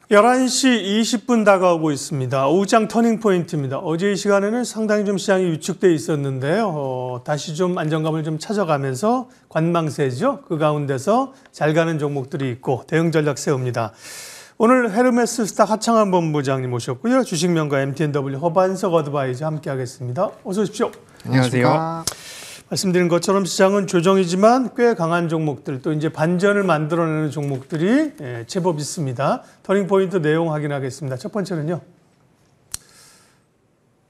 11시 20분 다가오고 있습니다. 오후장 터닝포인트입니다. 어제 이 시간에는 상당히 좀 시장이 위축돼 있었는데요. 다시 좀 안정감을 좀 찾아가면서 관망세죠. 그 가운데서 잘 가는 종목들이 있고 대응 전략 세웁니다. 오늘 헤르메스 스탁 하창한 본부장님 모셨고요. 주식명가 MTNW 허반석 어드바이저 함께하겠습니다. 어서 오십시오. 안녕하세요. 말씀드린 것처럼 시장은 조정이지만 꽤 강한 종목들, 또 이제 반전을 만들어내는 종목들이 제법 있습니다. 터닝포인트 내용 확인하겠습니다. 첫 번째는요.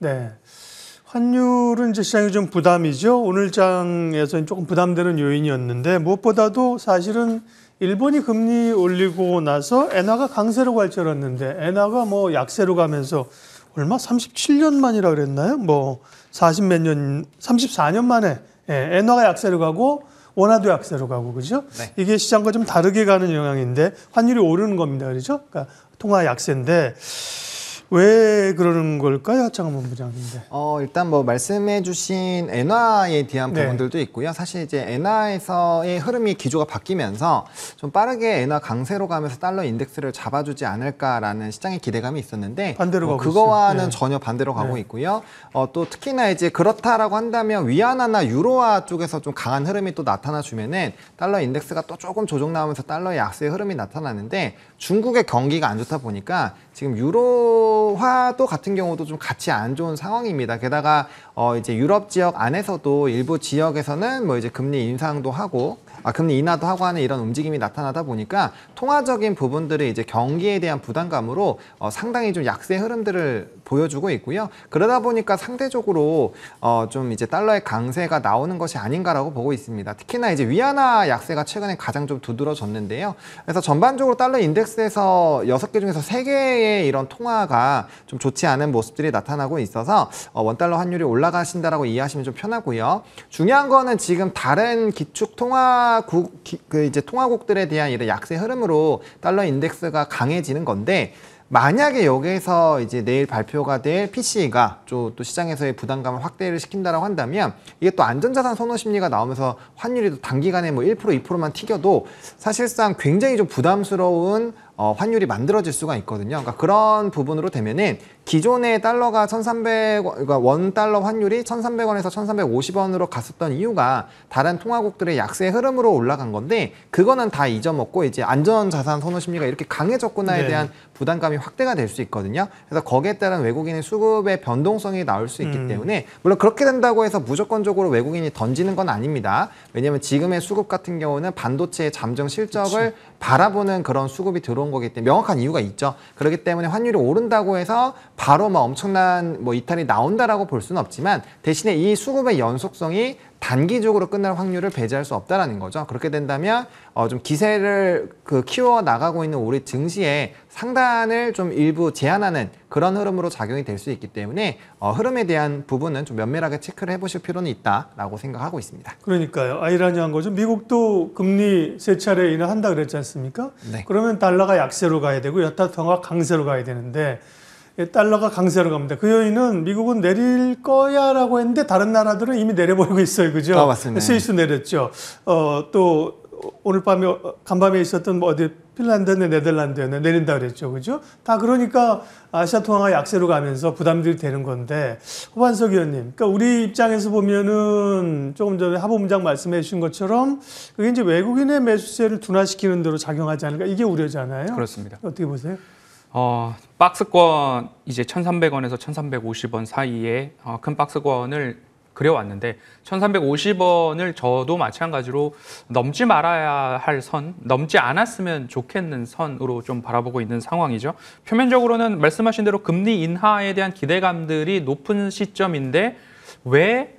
네. 환율은 이제 시장이 좀 부담이죠. 오늘 장에서는 조금 부담되는 요인이었는데 무엇보다도 사실은 일본이 금리 올리고 나서 엔화가 강세로 발전했는데 엔화가 뭐 약세로 가면서 얼마 37년 만이라 그랬나요? 뭐 40몇 년, 34년 만에 엔화가 약세로 가고 원화도 약세로 가고 그죠? 네. 이게 시장과 좀 다르게 가는 영향인데 환율이 오르는 겁니다. 그렇죠? 그러니까 통화 약세인데 왜 그러는 걸까요? 하창한 본부장인데. 일단 뭐 말씀해 주신 엔화에 대한 네. 부분들도 있고요. 사실 이제 엔화에서의 흐름이 기조가 바뀌면서 좀 빠르게 엔화 강세로 가면서 달러 인덱스를 잡아주지 않을까라는 시장의 기대감이 있었는데 반대로 가고 그거와는 있어요. 전혀 반대로 가고 네. 있고요. 또 특히나 이제 그렇다라고 한다면 위안화나 유로화 쪽에서 좀 강한 흐름이 또 나타나 주면은 달러 인덱스가 또 조금 조정 나오면서 달러의 약세의 흐름이 나타나는데 중국의 경기가 안 좋다 보니까 지금 유로화도 같은 경우도 좀 같이 안 좋은 상황입니다. 게다가 이제 유럽 지역 안에서도 일부 지역에서는 뭐 이제 금리 인상도 하고 금리 인하도 하고 하는 이런 움직임이 나타나다 보니까 통화적인 부분들이 이제 경기에 대한 부담감으로 상당히 좀 약세 흐름들을 보여주고 있고요. 그러다 보니까 상대적으로 좀 이제 달러의 강세가 나오는 것이 아닌가라고 보고 있습니다. 특히나 이제 위안화 약세가 최근에 가장 좀 두드러졌는데요. 그래서 전반적으로 달러 인덱스에서 6개 중에서 3개의 이런 통화가 좀 좋지 않은 모습들이 나타나고 있어서 원달러 환율이 올라가신다라고 이해하시면 좀 편하고요. 중요한 거는 지금 다른 기축 이제 통화국들에 대한 이런 약세 흐름으로 달러 인덱스가 강해지는 건데 만약에 여기에서 이제 내일 발표가 될 PCE가 또 시장에서의 부담감을 확대를 시킨다라고 한다면 이게 또 안전자산 선호 심리가 나오면서 환율이 또 단기간에 뭐 1%, 2%만 튀겨도 사실상 굉장히 좀 부담스러운 환율이 만들어질 수가 있거든요. 그러니까 그런 부분으로 되면은 기존의 달러가 1,300원, 그러니까 원 달러 환율이 1,300원에서 1,350원으로 갔었던 이유가 다른 통화국들의 약세 흐름으로 올라간 건데 그거는 다 잊어먹고 이제 안전자산 선호 심리가 이렇게 강해졌구나에 대한 부담감이 확대가 될 수 있거든요. 그래서 거기에 따른 외국인의 수급의 변동성이 나올 수 있기 때문에 물론 그렇게 된다고 해서 무조건적으로 외국인이 던지는 건 아닙니다. 왜냐하면 지금의 수급 같은 경우는 반도체의 잠정 실적을 바라보는 그런 수급이 들어온 거기 때문에 명확한 이유가 있죠. 그렇기 때문에 환율이 오른다고 해서 바로 뭐 엄청난 뭐 이탈이 나온다라고 볼 수는 없지만 대신에 이 수급의 연속성이 단기적으로 끝날 확률을 배제할 수 없다라는 거죠. 그렇게 된다면 좀 기세를 키워 나가고 있는 우리 증시의 상단을 좀 일부 제한하는 그런 흐름으로 작용이 될 수 있기 때문에 흐름에 대한 부분은 좀 면밀하게 체크를 해보실 필요는 있다라고 생각하고 있습니다. 그러니까요. 아이러니한 거죠. 미국도 금리 3차례 인하한다 그랬지 않습니까? 네. 그러면 달러가 약세로 가야 되고 여타 통화가 강세로 가야 되는데 달러가 강세로 갑니다. 그 요인은 미국은 내릴 거야라고 했는데 다른 나라들은 이미 내려버리고 있어요. 그죠? 맞습니다. 스위스 내렸죠. 또 오늘 밤에 간밤에 있었던 뭐 어디 핀란드나 네덜란드였나 내린다 그랬죠. 그죠? 다 그러니까 아시아 통화가 약세로 가면서 부담들이 되는 건데 허반석 의원님, 그러니까 우리 입장에서 보면은 조금 전에 하부문장 말씀해 주신 것처럼 그게 이제 외국인의 매수세를 둔화시키는 대로 작용하지 않을까 이게 우려잖아요. 그렇습니다. 어떻게 보세요? 박스권 이제 1,300원에서 1,350원 사이에 큰 박스권을 그려왔는데 1,350원을 저도 마찬가지로 넘지 말아야 할 선, 넘지 않았으면 좋겠는 선으로 좀 바라보고 있는 상황이죠. 표면적으로는 말씀하신 대로 금리 인하에 대한 기대감들이 높은 시점인데 왜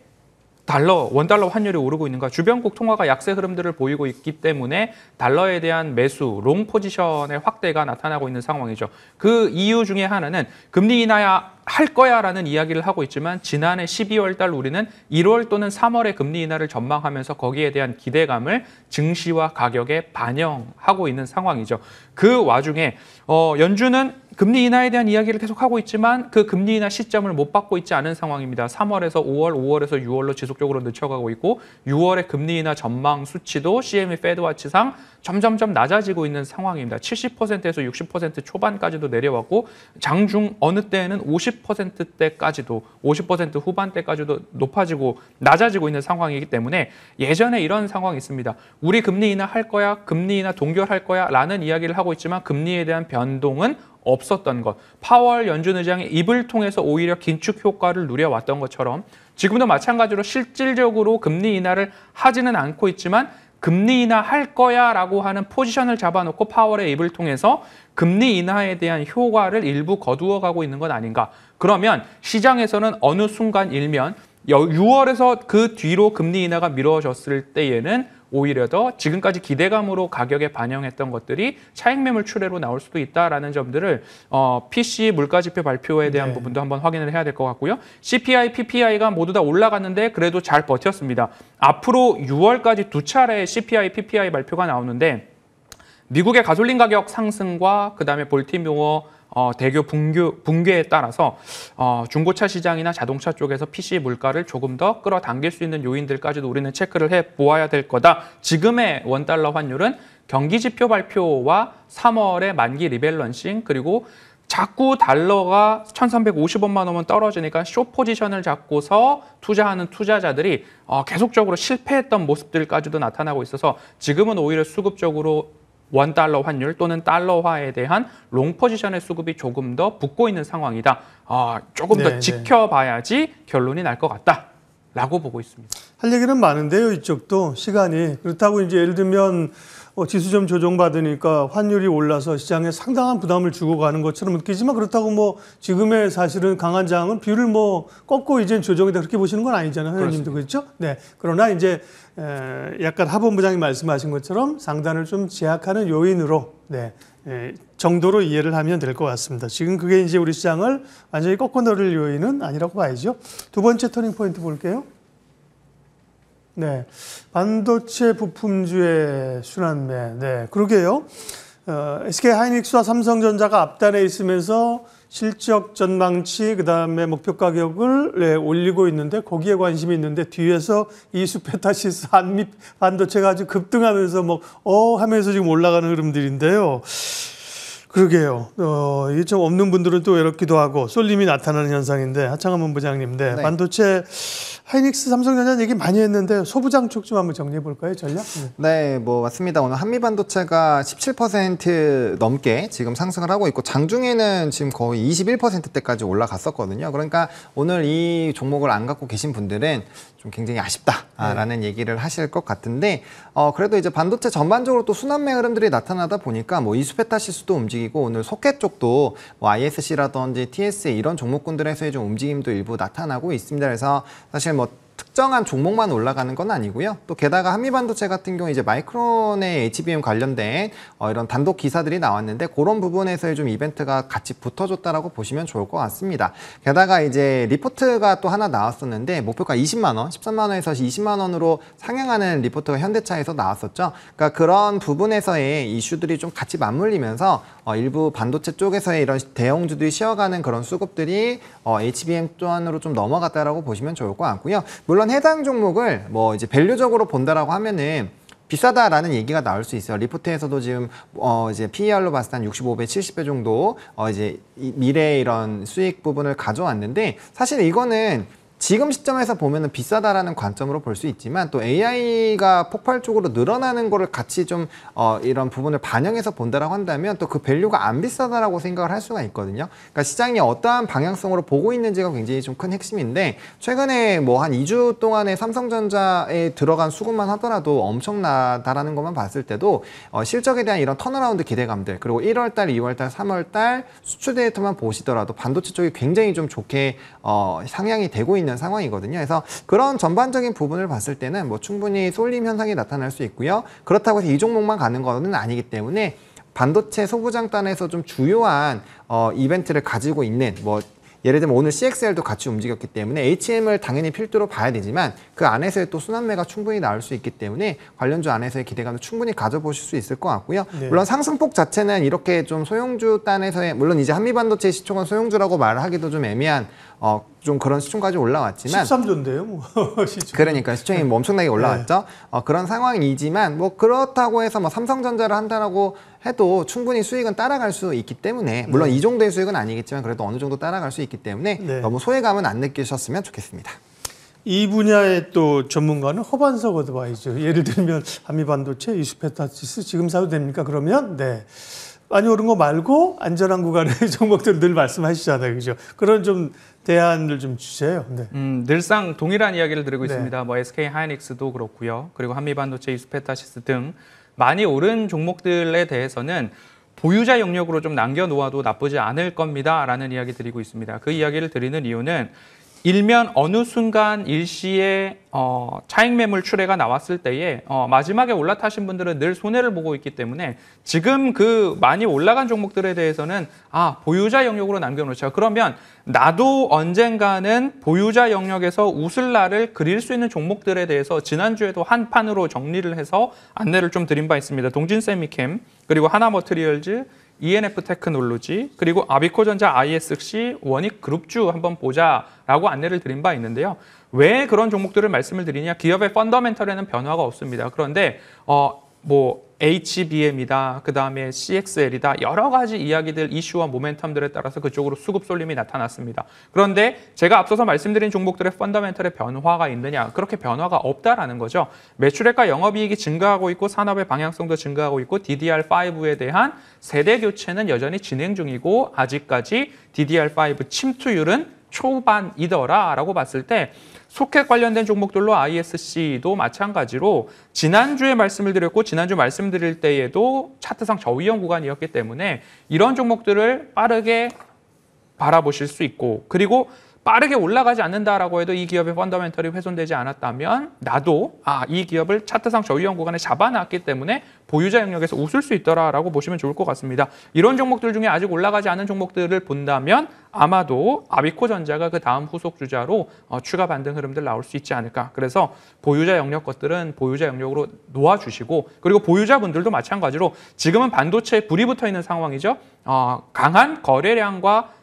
원달러 환율이 오르고 있는가? 주변국 통화가 약세 흐름들을 보이고 있기 때문에 달러에 대한 매수, 롱 포지션의 확대가 나타나고 있는 상황이죠. 그 이유 중에 하나는 금리 인하 할 거야라는 이야기를 하고 있지만 지난해 12월 달 우리는 1월 또는 3월에 금리 인하를 전망하면서 거기에 대한 기대감을 증시와 가격에 반영하고 있는 상황이죠. 그 와중에 연준은 금리 인하에 대한 이야기를 계속하고 있지만 그 금리 인하 시점을 못 받고 있지 않은 상황입니다. 3월에서 5월, 5월에서 6월로 지속적으로 늦춰가고 있고 6월의 금리 인하 전망 수치도 CME 패드와치상 점점점 낮아지고 있는 상황입니다. 70%에서 60% 초반까지도 내려왔고 장중 어느 때에는 50%대까지도 50% 후반대까지도 높아지고 낮아지고 있는 상황이기 때문에 예전에 이런 상황이 있습니다. 우리 금리 인하 할 거야, 금리 인하 동결할 거야 라는 이야기를 하고 있지만 금리에 대한 변동은 없었던 것. 파월 연준 의장의 입을 통해서 오히려 긴축 효과를 누려왔던 것처럼 지금도 마찬가지로 실질적으로 금리 인하를 하지는 않고 있지만 금리 인하 할 거야 라고 하는 포지션을 잡아놓고 파월의 입을 통해서 금리 인하에 대한 효과를 일부 거두어가고 있는 것 아닌가. 그러면 시장에서는 어느 순간 일면 6월에서 그 뒤로 금리 인하가 미뤄졌을 때에는 오히려 더 지금까지 기대감으로 가격에 반영했던 것들이 차익 매물 출회로 나올 수도 있다라는 점들을 PC 물가지표 발표에 대한 부분도 한번 확인을 해야 될 것 같고요. CPI, PPI가 모두 다 올라갔는데 그래도 잘 버텼습니다. 앞으로 6월까지 두 차례 CPI, PPI 발표가 나오는데 미국의 가솔린 가격 상승과 그다음에 볼티모어 대교 붕괴에 따라서 중고차 시장이나 자동차 쪽에서 PC 물가를 조금 더 끌어당길 수 있는 요인들까지도 우리는 체크를 해보아야 될 거다. 지금의 원달러 환율은 경기지표 발표와 3월의 만기 리밸런싱 그리고 자꾸 달러가 1,350원만 오면 떨어지니까 숏 포지션을 잡고서 투자하는 투자자들이 계속적으로 실패했던 모습들까지도 나타나고 있어서 지금은 오히려 수급적으로 원달러 환율 또는 달러화에 대한 롱 포지션의 수급이 조금 더 붙고 있는 상황이다. 조금 더 지켜봐야지 결론이 날 것 같다라고 보고 있습니다. 할 얘기는 많은데요. 이쪽도 시간이. 그렇다고 이제 예를 들면 지수 좀 조정받으니까 환율이 올라서 시장에 상당한 부담을 주고 가는 것처럼 느끼지만 그렇다고 뭐 지금의 사실은 강한 장은 비율을 뭐 꺾고 이제 조정이다 그렇게 보시는 건 아니잖아요. 회원님도 그렇죠? 네. 그러나 이제 약간 하본부장이 말씀하신 것처럼 상단을 좀 제약하는 요인으로 정도로 이해를 하면 될 것 같습니다. 지금 그게 이제 우리 시장을 완전히 꺾어 내릴 요인은 아니라고 봐야죠. 두 번째 터닝 포인트 볼게요. 네, 반도체 부품주의 순환매. 네, 그러게요. SK 하이닉스와 삼성전자가 앞단에 있으면서 실적 전망치 그다음에 목표 가격을 올리고 있는데 거기에 관심이 있는데 뒤에서 이수페타시스 한미 반도체가 아주 급등하면서 하면서 지금 올라가는 흐름들인데요. 그러게요. 이게 좀 없는 분들은 또 외롭기도 하고 쏠림이 나타나는 현상인데 하창한 본부장님, 네. 반도체 하이닉스, 삼성전자 얘기 많이 했는데 소부장 쪽 좀 한번 정리해 볼까요, 전략? 네, 맞습니다. 오늘 한미반도체가 17% 넘게 지금 상승을 하고 있고 장중에는 지금 거의 21%대까지 올라갔었거든요. 그러니까 오늘 이 종목을 안 갖고 계신 분들은 좀 굉장히 아쉽다라는 얘기를 하실 것 같은데 그래도 이제 반도체 전반적으로 또 순환매 흐름들이 나타나다 보니까 이수페타시스도 움직이고 오늘 소켓 쪽도 ISC라든지 TSA 이런 종목군들에서의 좀 움직임도 일부 나타나고 있습니다. 그래서 사실 특정한 종목만 올라가는 건 아니고요. 또 게다가 한미반도체 같은 경우 이제 마이크론의 HBM 관련된 이런 단독 기사들이 나왔는데 그런 부분에서의 좀 이벤트가 같이 붙어줬다라고 보시면 좋을 것 같습니다. 게다가 이제 리포트가 또 하나 나왔었는데 목표가 20만 원, 13만 원에서 20만 원으로 상향하는 리포트가 현대차에서 나왔었죠. 그러니까 그런 부분에서의 이슈들이 좀 같이 맞물리면서 일부 반도체 쪽에서의 이런 대형주들이 쉬어가는 그런 수급들이 HBM 또한으로 좀 넘어갔다라고 보시면 좋을 것 같고요. 물론 해당 종목을 이제 밸류적으로 본다라고 하면은 비싸다라는 얘기가 나올 수 있어요. 리포트에서도 지금 이제 PER로 봤을 때 한 65배, 70배 정도 이제 미래의 이런 수익 부분을 가져왔는데 사실 이거는 지금 시점에서 보면은 비싸다라는 관점으로 볼 수 있지만 또 AI가 폭발적으로 늘어나는 거를 같이 좀 이런 부분을 반영해서 본다라고 한다면 또 그 밸류가 안 비싸다라고 생각을 할 수가 있거든요. 그러니까 시장이 어떠한 방향성으로 보고 있는지가 굉장히 좀 큰 핵심인데 최근에 한 2주 동안에 삼성전자에 들어간 수급만 하더라도 엄청나다라는 것만 봤을 때도 실적에 대한 이런 턴어라운드 기대감들 그리고 1월달, 2월달, 3월달 수출 데이터만 보시더라도 반도체 쪽이 굉장히 좀 좋게 상향이 되고 있는 상황이거든요. 그래서 그런 전반적인 부분을 봤을 때는 충분히 쏠림 현상이 나타날 수 있고요. 그렇다고 해서 이 종목만 가는 거는 아니기 때문에 반도체 소부장단에서 좀 주요한 이벤트를 가지고 있는 예를 들면 오늘 CXL도 같이 움직였기 때문에 HM을 당연히 필두로 봐야 되지만 그 안에서의 또 순환매가 충분히 나올 수 있기 때문에 관련주 안에서의 기대감을 충분히 가져보실 수 있을 것 같고요. 네. 물론 상승폭 자체는 이렇게 좀 소형주 단에서의 물론 이제 한미반도체 시총은 소형주라고 말하기도 좀 애매한 좀 그런 시총까지 올라왔지만 13조인데요, 뭐 시총. 그러니까 시총이 뭐 엄청나게 올라왔죠. 그런 상황이지만 뭐 그렇다고 해서 뭐 삼성전자를 한다라고 해도 충분히 수익은 따라갈 수 있기 때문에 물론 이 정도의 수익은 아니겠지만 그래도 어느 정도 따라갈 수 있기 때문에 네. 너무 소외감은 안 느끼셨으면 좋겠습니다. 이 분야의 또 전문가는 허반석 어드바이저. 예를 들면 한미반도체, 이수페타치스 지금 사도 됩니까? 그러면 네. 많이 오른 거 말고 안전한 구간의 종목들 늘 말씀하시잖아요. 그죠? 그런 좀 대안을 좀 주세요. 네. 늘상 동일한 이야기를 드리고 네. 있습니다. 뭐 SK 하이닉스도 그렇고요. 그리고 한미반도체, 이수페타시스 등 많이 오른 종목들에 대해서는 보유자 영역으로 좀 남겨놓아도 나쁘지 않을 겁니다라는 이야기 드리고 있습니다. 그 이야기를 드리는 이유는 일면 어느 순간 일시에 차익 매물 출회가 나왔을 때에 마지막에 올라타신 분들은 늘 손해를 보고 있기 때문에 지금 그 많이 올라간 종목들에 대해서는 보유자 영역으로 남겨놓자. 그러면 나도 언젠가는 보유자 영역에서 웃을 날을 그릴 수 있는 종목들에 대해서 지난주에도 한 판으로 정리를 해서 안내를 좀 드린 바 있습니다. 동진세미캠 그리고 하나머트리얼즈 ENF 테크놀로지 그리고 아비코전자 ISC 원익그룹주 한번 보자라고 안내를 드린 바 있는데요. 왜 그런 종목들을 말씀을 드리냐? 기업의 펀더멘털에는 변화가 없습니다. 그런데 뭐 HBM이다, 그 다음에 CXL이다 여러 가지 이야기들, 이슈와 모멘텀들에 따라서 그쪽으로 수급 쏠림이 나타났습니다. 그런데 제가 앞서서 말씀드린 종목들의 펀더멘털의 변화가 있느냐? 그렇게 변화가 없다라는 거죠. 매출액과 영업이익이 증가하고 있고 산업의 방향성도 증가하고 있고 DDR5에 대한 세대 교체는 여전히 진행 중이고 아직까지 DDR5 침투율은 초반이더라라고 봤을 때 소켓 관련된 종목들로 ISC도 마찬가지로 지난주에 말씀을 드렸고 지난주 말씀드릴 때에도 차트상 저위험 구간이었기 때문에 이런 종목들을 빠르게 바라보실 수 있고 그리고 빠르게 올라가지 않는다라고 해도 이 기업의 펀더멘털이 훼손되지 않았다면 나도 이 기업을 차트상 저위험 구간에 잡아놨기 때문에 보유자 영역에서 웃을 수 있더라라고 보시면 좋을 것 같습니다. 이런 종목들 중에 아직 올라가지 않은 종목들을 본다면 아마도 아비코전자가 그 다음 후속 주자로 추가 반등 흐름들 나올 수 있지 않을까. 그래서 보유자 영역 것들은 보유자 영역으로 놓아주시고 그리고 보유자분들도 마찬가지로 지금은 반도체에 불이 붙어 있는 상황이죠. 강한 거래량과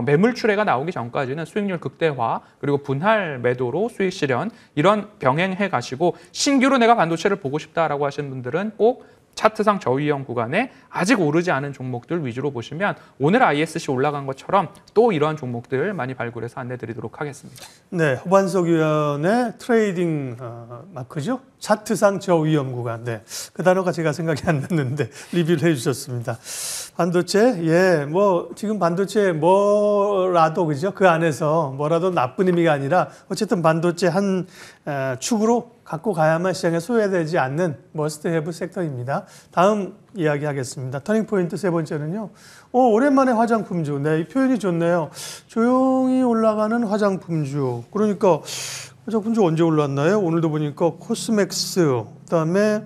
매물 출회가 나오기 전까지는 수익률 극대화 그리고 분할 매도로 수익 실현 이런 병행해 가시고 신규로 내가 반도체를 보고 싶다라고 하시는 분들은 꼭 차트상 저위험 구간에 아직 오르지 않은 종목들 위주로 보시면 오늘 ISC 올라간 것처럼 또 이러한 종목들 많이 발굴해서 안내드리도록 하겠습니다. 네, 허반석 위원의 트레이딩 마크죠. 차트상 저위험 구간. 네, 그 단어가 제가 생각이 안 났는데 리뷰를 해주셨습니다. 반도체, 뭐 지금 반도체 뭐라도 그죠? 그 안에서 뭐라도 나쁜 의미가 아니라 어쨌든 반도체 한 축으로 갖고 가야만 시장에 소외되지 않는 머스트 해브 섹터입니다. 다음 이야기하겠습니다. 터닝포인트 세 번째는요. 오랜만에 화장품주. 네, 이 표현이 좋네요. 조용히 올라가는 화장품주. 그러니까 화장품주 언제 올랐나요? 오늘도 보니까 코스맥스, 그다음에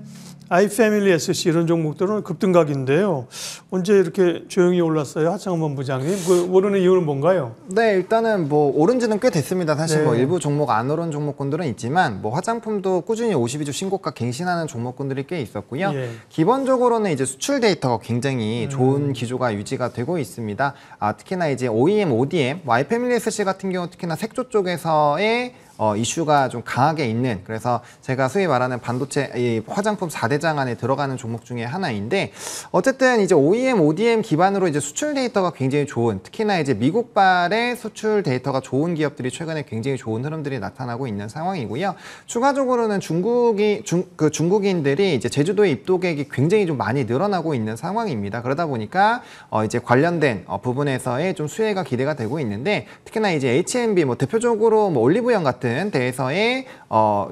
아이패밀리 SC 이런 종목들은 급등각인데요. 언제 이렇게 조용히 올랐어요? 하창원 부장님. 그 오르는 이유는 뭔가요? 네, 일단은 뭐 오른 지는 꽤 됐습니다. 사실 네. 뭐 일부 종목 안 오른 종목군들은 있지만 뭐 화장품도 꾸준히 52주 신고가 갱신하는 종목군들이 꽤 있었고요. 예. 기본적으로는 이제 수출 데이터가 굉장히 좋은 기조가 유지가 되고 있습니다. 특히나 이제 OEM, ODM, 아이패밀리 SC 같은 경우 특히나 색조 쪽에서의 이슈가 좀 강하게 있는 그래서 제가 소위 말하는 반도체 이 화장품 4대장 안에 들어가는 종목 중에 하나인데 어쨌든 이제 OEM, ODM 기반으로 이제 수출 데이터가 굉장히 좋은 특히나 이제 미국발의 수출 데이터가 좋은 기업들이 최근에 굉장히 좋은 흐름들이 나타나고 있는 상황이고요. 추가적으로는 중국인들이 이제 제주도의 입도객이 굉장히 좀 많이 늘어나고 있는 상황입니다. 그러다 보니까 이제 관련된 부분에서의 좀 수혜가 기대가 되고 있는데 특히나 이제 H&B 뭐 대표적으로 뭐 올리브영 같은 같은 데에서의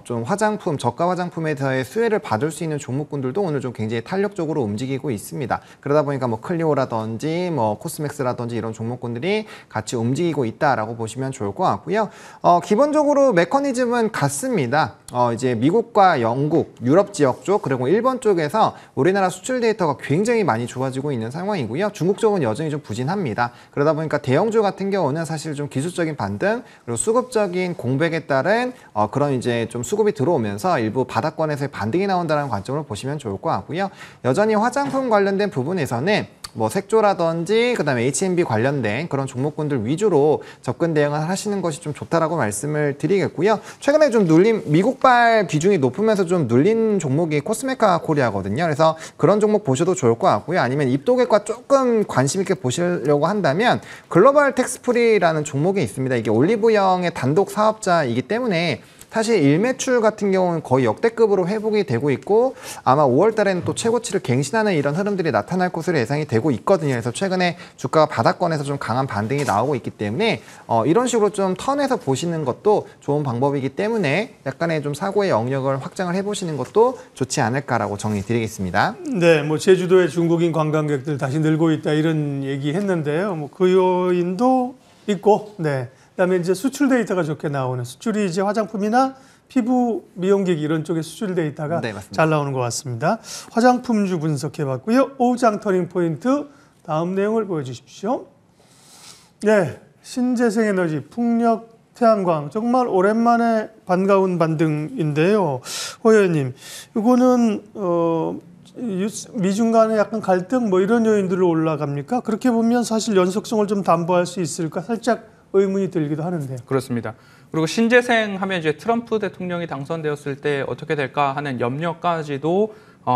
좀 화장품, 저가 화장품에 대해 수혜를 받을 수 있는 종목군들도 오늘 좀 굉장히 탄력적으로 움직이고 있습니다. 그러다 보니까 뭐 클리오라든지 뭐 코스맥스라든지 이런 종목군들이 같이 움직이고 있다라고 보시면 좋을 것 같고요. 기본적으로 메커니즘은 같습니다. 이제 미국과 영국, 유럽 지역 쪽 그리고 일본 쪽에서 우리나라 수출 데이터가 굉장히 많이 좋아지고 있는 상황이고요. 중국 쪽은 여전히 좀 부진합니다. 그러다 보니까 대형주 같은 경우는 사실 좀 기술적인 반등 그리고 수급적인 공백에 따른 그런 이제 좀 수급이 들어오면서 일부 바닥권에서의 반등이 나온다는 관점으로 보시면 좋을 것 같고요. 여전히 화장품 관련된 부분에서는 뭐 색조라든지 그다음에 H&B 관련된 그런 종목군들 위주로 접근 대응을 하시는 것이 좀 좋다라고 말씀을 드리겠고요. 최근에 좀 눌린 미국발 비중이 높으면서 좀 눌린 종목이 코스메카 코리아거든요. 그래서 그런 종목 보셔도 좋을 것 같고요. 아니면 입도객과 조금 관심 있게 보시려고 한다면 글로벌 텍스프리라는 종목이 있습니다. 이게 올리브영의 단독 사업자이기 때문에 사실 일매출 같은 경우는 거의 역대급으로 회복이 되고 있고 아마 5월 달에는 또 최고치를 갱신하는 이런 흐름들이 나타날 것으로 예상이 되고 있거든요. 그래서 최근에 주가가 바닥권에서 좀 강한 반등이 나오고 있기 때문에 이런 식으로 좀 턴해서 보시는 것도 좋은 방법이기 때문에 약간의 좀 사고의 영역을 확장을 해보시는 것도 좋지 않을까라고 정리드리겠습니다. 네, 뭐 제주도의 중국인 관광객들 다시 늘고 있다 이런 얘기했는데요. 뭐 그 요인도 있고, 네. 그다음에 이제 수출 데이터가 좋게 나오는 수출이 이제 화장품이나 피부 미용기기 이런 쪽의 수출 데이터가 네, 맞습니다. 잘 나오는 것 같습니다. 화장품주 분석해봤고요. 오후장 터닝 포인트 다음 내용을 보여주십시오. 네, 신재생에너지, 풍력, 태양광 정말 오랜만에 반가운 반등인데요. 호 의원님, 이거는 미중 간의 약간 갈등 뭐 이런 요인들로 올라갑니까? 그렇게 보면 사실 연속성을 좀 담보할 수 있을까 살짝 의문이 들기도 하는데요. 그렇습니다. 그리고 신재생 하면 이제 트럼프 대통령이 당선되었을 때 어떻게 될까 하는 염려까지도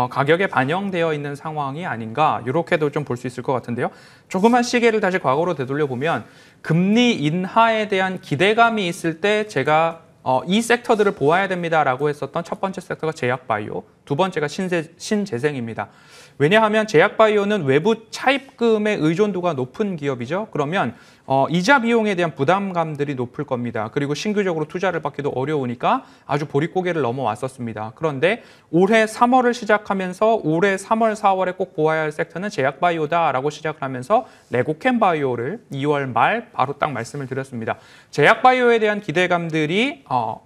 가격에 반영되어 있는 상황이 아닌가 이렇게도 좀 볼 수 있을 것 같은데요. 조그만 시계를 다시 과거로 되돌려 보면 금리 인하에 대한 기대감이 있을 때 제가 이 섹터들을 보아야 됩니다라고 했었던 첫 번째 섹터가 제약바이오, 두 번째가 신재생입니다. 왜냐하면 제약바이오는 외부 차입금의 의존도가 높은 기업이죠. 그러면 이자 비용에 대한 부담감들이 높을 겁니다. 그리고 신규적으로 투자를 받기도 어려우니까 아주 보릿고개를 넘어왔었습니다. 그런데 올해 3월을 시작하면서 올해 3월, 4월에 꼭 보아야 할 섹터는 제약바이오다라고 시작을 하면서 레고캠바이오를 2월 말 바로 딱 말씀을 드렸습니다. 제약바이오에 대한 기대감들이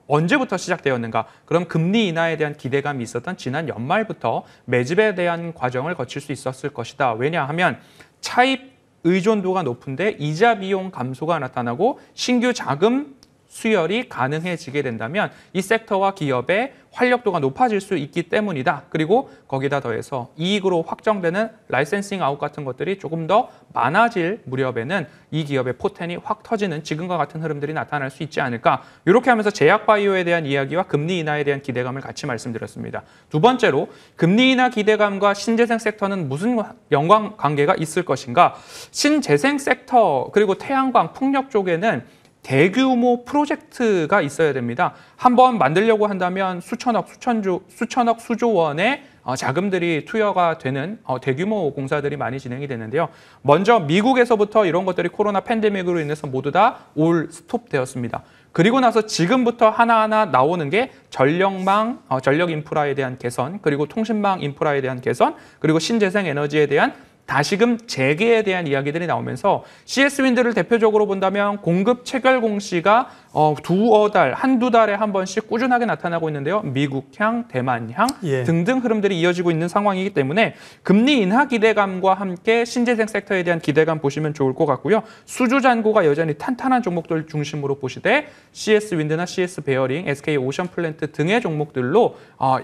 언제부터 시작되었는가? 그럼 금리 인하에 대한 기대감이 있었던 지난 연말부터 매집에 대한 과정을 거칠 수 있었을 것이다. 왜냐하면 차입 의존도가 높은데 이자 비용 감소가 나타나고 신규 자금 수혈이 가능해지게 된다면 이 섹터와 기업의 활력도가 높아질 수 있기 때문이다. 그리고 거기다 더해서 이익으로 확정되는 라이센싱 아웃 같은 것들이 조금 더 많아질 무렵에는 이 기업의 포텐이 확 터지는 지금과 같은 흐름들이 나타날 수 있지 않을까. 이렇게 하면서 제약바이오에 대한 이야기와 금리 인하에 대한 기대감을 같이 말씀드렸습니다. 두 번째로 금리 인하 기대감과 신재생 섹터는 무슨 연관관계가 있을 것인가. 신재생 섹터 그리고 태양광, 풍력 쪽에는 대규모 프로젝트가 있어야 됩니다. 한번 만들려고 한다면 수천억, 수조 원의 자금들이 투여가 되는 대규모 공사들이 많이 진행이 되는데요. 먼저 미국에서부터 이런 것들이 코로나 팬데믹으로 인해서 모두 다 올 스톱되었습니다. 그리고 나서 지금부터 하나하나 나오는 게 전력망, 전력 인프라에 대한 개선, 그리고 통신망 인프라에 대한 개선, 그리고 신재생 에너지에 대한 다시금 재개에 대한 이야기들이 나오면서 CS윈드를 대표적으로 본다면 공급 체결 공시가 두어 달, 한두 달에 한 번씩 꾸준하게 나타나고 있는데요. 미국향, 대만향 등등 흐름들이 이어지고 있는 상황이기 때문에 금리 인하 기대감과 함께 신재생 섹터에 대한 기대감 보시면 좋을 것 같고요. 수주 잔고가 여전히 탄탄한 종목들 중심으로 보시되 CS윈드나 CS베어링, SK오션플랜트 등의 종목들로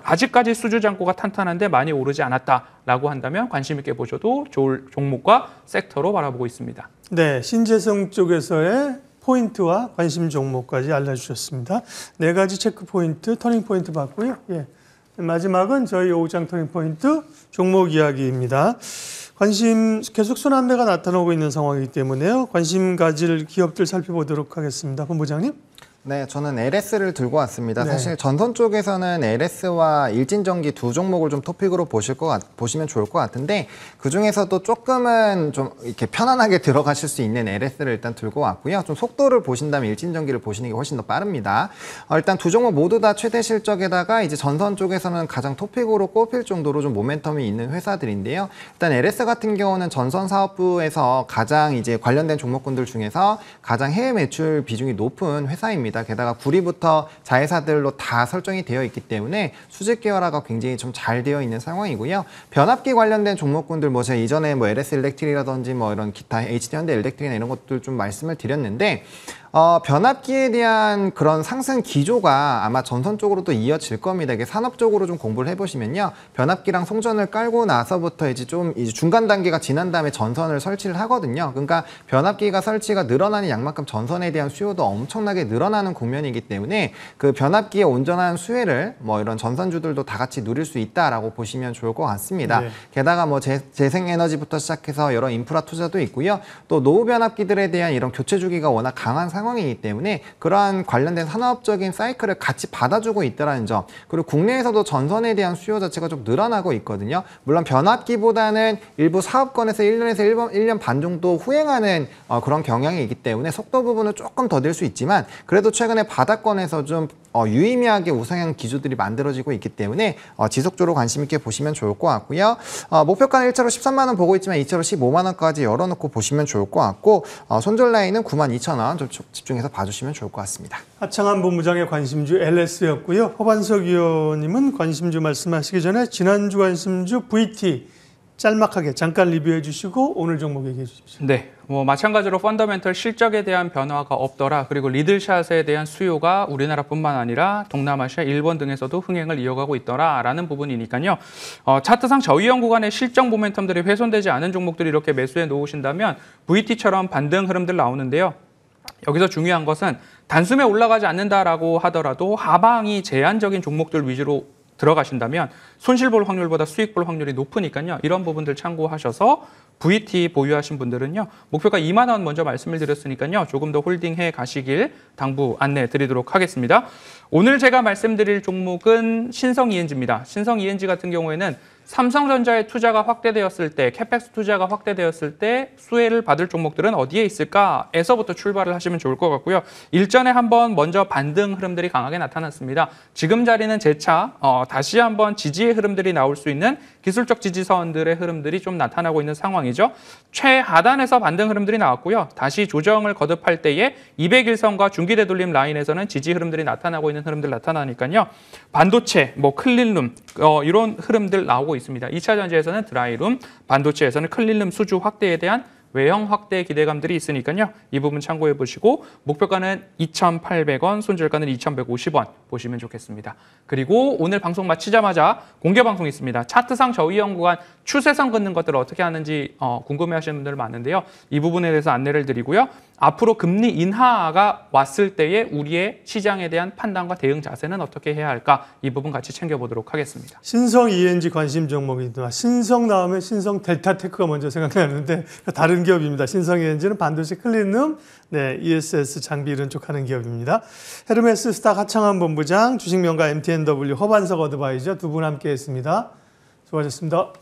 아직까지 수주 잔고가 탄탄한데 많이 오르지 않았다라고 한다면 관심 있게 보셔도 좋을 종목과 섹터로 바라보고 있습니다. 네, 신재생 쪽에서의 포인트와 관심 종목까지 알려주셨습니다. 네 가지 체크 포인트, 터닝 포인트 봤고요. 예. 마지막은 저희 오후장 터닝 포인트 종목 이야기입니다. 관심 계속 순환매가 나타나고 있는 상황이기 때문에요. 관심 가질 기업들 살펴보도록 하겠습니다. 본부장님. 네, 저는 LS를 들고 왔습니다. 네. 사실 전선 쪽에서는 LS와 일진전기 두 종목을 좀 토픽으로 보시면 좋을 것 같은데 그 중에서도 조금은 좀 이렇게 편안하게 들어가실 수 있는 LS를 일단 들고 왔고요. 좀 속도를 보신다면 일진전기를 보시는 게 훨씬 더 빠릅니다. 일단 두 종목 모두 다 최대 실적에다가 이제 전선 쪽에서는 가장 토픽으로 꼽힐 정도로 좀 모멘텀이 있는 회사들인데요. 일단 LS 같은 경우는 전선 사업부에서 가장 이제 관련된 종목군들 중에서 가장 해외 매출 비중이 높은 회사입니다. 게다가 구리부터 자회사들로 다 설정이 되어 있기 때문에 수직 계열화가 굉장히 좀 잘 되어 있는 상황이고요. 변압기 관련된 종목군들 뭐 제가 이전에 뭐 LS 일렉트릭이라든지 뭐 이런 기타 HD 현대 일렉트릭이나 이런 것들 좀 말씀을 드렸는데 변압기에 대한 그런 상승 기조가 아마 전선 쪽으로도 이어질 겁니다. 이게 산업적으로 좀 공부를 해보시면요. 변압기랑 송전을 깔고 나서부터 이제 중간 단계가 지난 다음에 전선을 설치를 하거든요. 그러니까 변압기가 설치가 늘어나는 양만큼 전선에 대한 수요도 엄청나게 늘어나는 국면이기 때문에 그 변압기의 온전한 수혜를 뭐 이런 전선주들도 다 같이 누릴 수 있다라고 보시면 좋을 것 같습니다. 네. 게다가 뭐 재생에너지부터 시작해서 여러 인프라 투자도 있고요. 또 노후 변압기들에 대한 이런 교체 주기가 워낙 강한 상황이기 때문에 그러한 관련된 산업적인 사이클을 같이 받아주고 있다는 점, 그리고 국내에서도 전선에 대한 수요 자체가 좀 늘어나고 있거든요. 물론 변압기보다는 일부 사업권에서 1년에서 1년 반 정도 후행하는 그런 경향이 있기 때문에 속도 부분은 조금 더딜 수 있지만 그래도 최근에 바닥권에서 좀 유의미하게 우상향 기조들이 만들어지고 있기 때문에 지속적으로 관심 있게 보시면 좋을 것 같고요. 목표가는 1차로 13만 원 보고 있지만 2차로 15만 원까지 열어놓고 보시면 좋을 것 같고 손절 라인은 92,000원 좀 집중해서 봐주시면 좋을 것 같습니다. 하창한 본부장의 관심주 LS였고요. 허반석 의원님은 관심주 말씀하시기 전에 지난주 관심주 VT 짤막하게 잠깐 리뷰해 주시고 오늘 종목 얘기해 주십시오. 네, 뭐 마찬가지로 펀더멘털 실적에 대한 변화가 없더라. 그리고 리들샷에 대한 수요가 우리나라뿐만 아니라 동남아시아, 일본 등에서도 흥행을 이어가고 있더라라는 부분이니까요. 차트상 저위험 구간의 실적 모멘텀들이 훼손되지 않은 종목들이 이렇게 매수해 놓으신다면 VT처럼 반등 흐름들 나오는데요. 여기서 중요한 것은 단숨에 올라가지 않는다라고 하더라도 하방이 제한적인 종목들 위주로 들어가신다면 손실 볼 확률보다 수익 볼 확률이 높으니까요. 이런 부분들 참고하셔서 VT 보유하신 분들은요. 목표가 2만 원 먼저 말씀을 드렸으니까요. 조금 더 홀딩해 가시길 당부 안내 드리도록 하겠습니다. 오늘 제가 말씀드릴 종목은 신성 ENG입니다. 신성 ENG 같은 경우에는 삼성전자의 투자가 확대되었을 때, 캐펙스 투자가 확대되었을 때 수혜를 받을 종목들은 어디에 있을까에서부터 출발을 하시면 좋을 것 같고요. 일전에 한번 먼저 반등 흐름들이 강하게 나타났습니다. 지금 자리는 재차 다시 한번 지지의 흐름들이 나올 수 있는 기술적 지지선들의 흐름들이 좀 나타나고 있는 상황이죠. 최하단에서 반등 흐름들이 나왔고요. 다시 조정을 거듭할 때에 200일선과 중기되돌림 라인에서는 지지 흐름들이 나타나고 있는 흐름들 나타나니까요. 반도체, 뭐 클린룸 이런 흐름들 나오고 있습니다. 2차 전지에서는 드라이룸, 반도체에서는 클린룸 수주 확대에 대한 외형 확대 기대감들이 있으니까요. 이 부분 참고해 보시고 목표가는 2,800원, 손절가는 2,150원 보시면 좋겠습니다. 그리고 오늘 방송 마치자마자 공개 방송이 있습니다. 차트상 저위험 구간 추세선 긋는 것들을 어떻게 하는지 궁금해하시는 분들 많은데요. 이 부분에 대해서 안내를 드리고요. 앞으로 금리 인하가 왔을 때의 우리의 시장에 대한 판단과 대응 자세는 어떻게 해야 할까? 이 부분 같이 챙겨보도록 하겠습니다. 신성 ENG 관심 종목입니다. 신성 나오면 신성 델타테크가 먼저 생각나는데 다른 기업입니다. 신성 ENG는 반도체 클린룸, ESS 장비 이런 쪽 하는 기업입니다. 헤르메스 스탁 하창한 본부장, 주식명가 MTNW 허반석 어드바이저 두 분 함께했습니다. 수고하셨습니다.